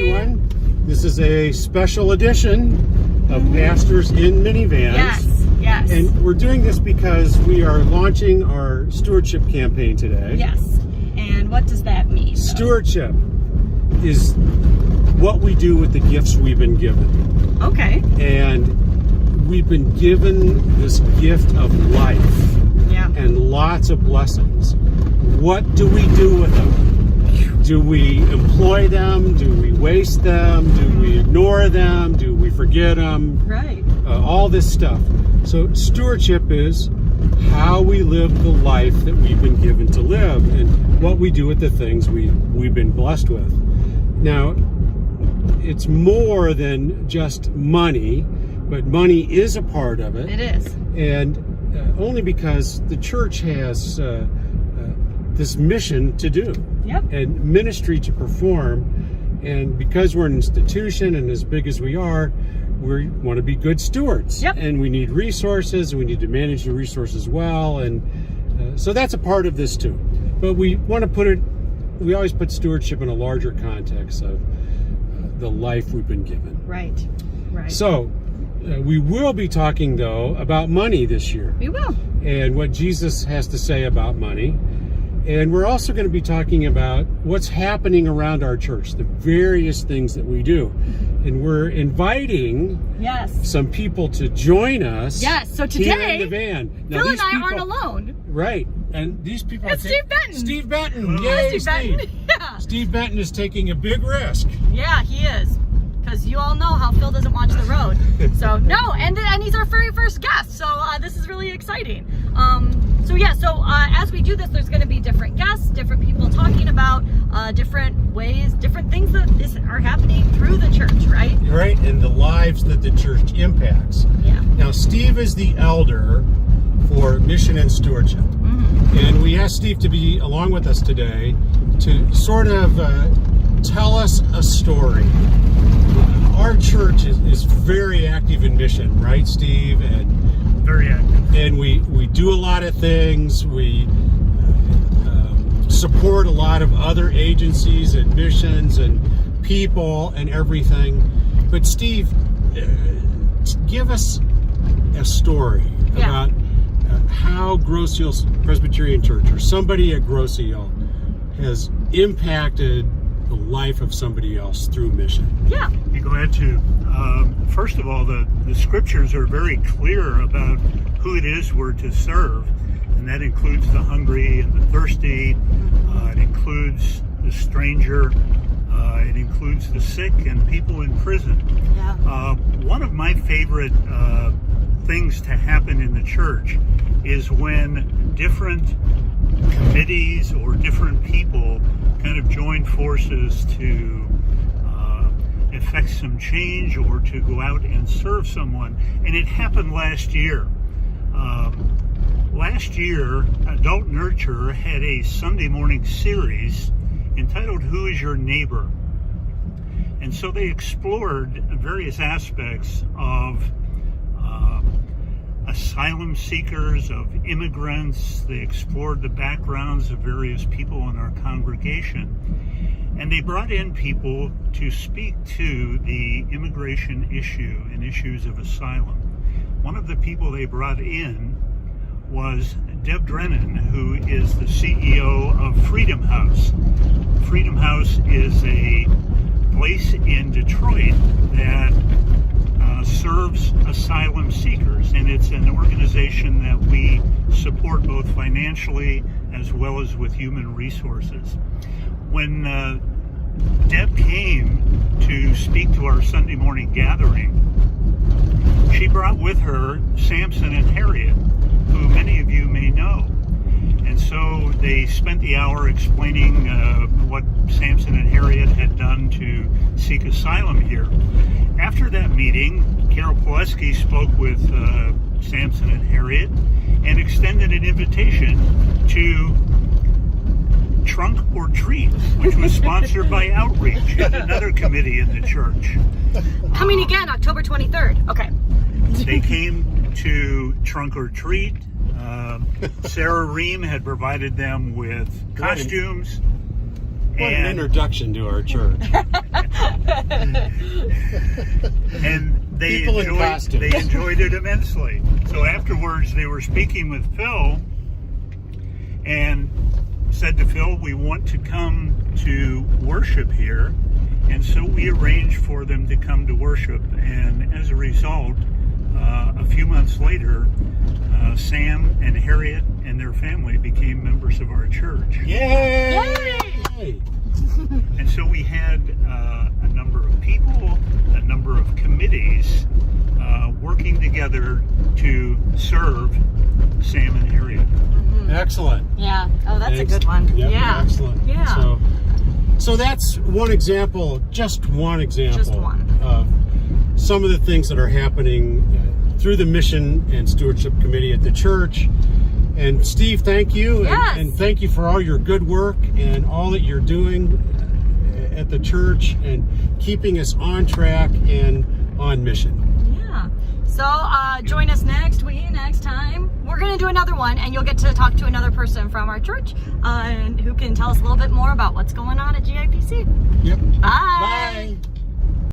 everyone. This is a special edition of Pastors in Minivans. Yes. And we're doing this because we are launching our stewardship campaign today. Yes. And what does that mean? Stewardship is what we do with the gifts we've been given. Okay. And we've been given this gift of life. Yeah. And lots of blessings. What do we do with them? Do we employ them? Do we waste them? Do we ignore them? Do we forget them? Right. All this stuff. So stewardship is how we live the life that we've been given to live and what we do with the things we've been blessed with. Now, it's more than just money, but money is a part of it. It is. And only because the church has this mission to do. Yep. And ministry to perform. And because we're an institution and as big as we are, we want to be good stewards. Yep. And we need resources, and we need to manage the resources well. And so that's a part of this too. But we want to we always put stewardship in a larger context of the life we've been given. Right. So we will be talking, though, about money this year. We will. And what Jesus has to say about money. And we're also going to be talking about what's happening around our church, the various things that we do. And we're inviting some people to join us. Yes, so today, here in the van. Now, Phil and I aren't alone. Right. And these people It's Steve Benton. Steve Benton. Hello, Yay, Steve Benton. Yeah. Steve Benton is taking a big risk. Yeah, he is. Because you all know how Phil doesn't watch the road. So, no, and he's our very first guest. So, this is really exciting. So as we do this, there's going to be different guests, different people talking about different ways, different things that are happening through the church, right? Right, and the lives that the church impacts. Yeah. Now, Steve is the elder for mission and stewardship. Mm-hmm. And we asked Steve to be along with us today to sort of tell us a story. Our church is very active in mission, right, Steve? And very active. And we do a lot of things. We support a lot of other agencies and missions and people and everything. But Steve, give us a story about how Grosse Presbyterian Church or somebody at Grosse has impacted the life of somebody else through mission. Yeah. Be glad to. First of all, the scriptures are very clear about who it is we're to serve, and that includes the hungry and the thirsty. It includes the stranger. It includes the sick and people in prison. Yeah. One of my favorite things to happen in the church is when different committees or different people kind of join forces to effect some change or to go out and serve someone. And it happened last year. Last year, Adult Nurture had a Sunday morning series entitled Who is Your Neighbor? And so they explored various aspects of asylum seekers, of immigrants. They explored the backgrounds of various people in our congregation. And they brought in people to speak to the immigration issue and issues of asylum. One of the people they brought in was Deb Drennan, who is the CEO of Freedom House. Freedom House is a place in Detroit that serves asylum seekers, and it's an organization that we support both financially as well as with human resources. When Deb came to speak to our Sunday morning gathering, she brought with her Samson and Harriet, who many of you may know. And so they spent the hour explaining what Samson and Harriet had done to seek asylum here. After that meeting, Carol Pulaski spoke with Samson and Harriet and extended an invitation to Trunk or Treat, which was sponsored by Outreach, another committee in the church. Coming again, October 23rd. Okay. They came to Trunk or Treat. Sarah Ream had provided them with costumes. What an introduction to our church. And they enjoyed it immensely. So afterwards, they were speaking with Phil and said to Phil, we want to come to worship here. And so we arranged for them to come to worship. And as a result, a few months later, Sam and Harriet and their family became members of our church. Yay! Yay! And so we had a number of people, a number of committees working together to serve Sam and Harriet. Excellent. Yeah. Oh, that's Thanks. a good one. Yep, Yeah. Excellent. Yeah. So that's one example, just one example Just one. of some of the things that are happening through the Mission and Stewardship Committee at the church. And Steve, thank you. Yes. And thank you for all your good work and all that you're doing at the church and keeping us on track and on mission. Yeah. So join us next time. We're going to do another one, and you'll get to talk to another person from our church who can tell us a little bit more about what's going on at GIPC. Yep. Bye. Bye.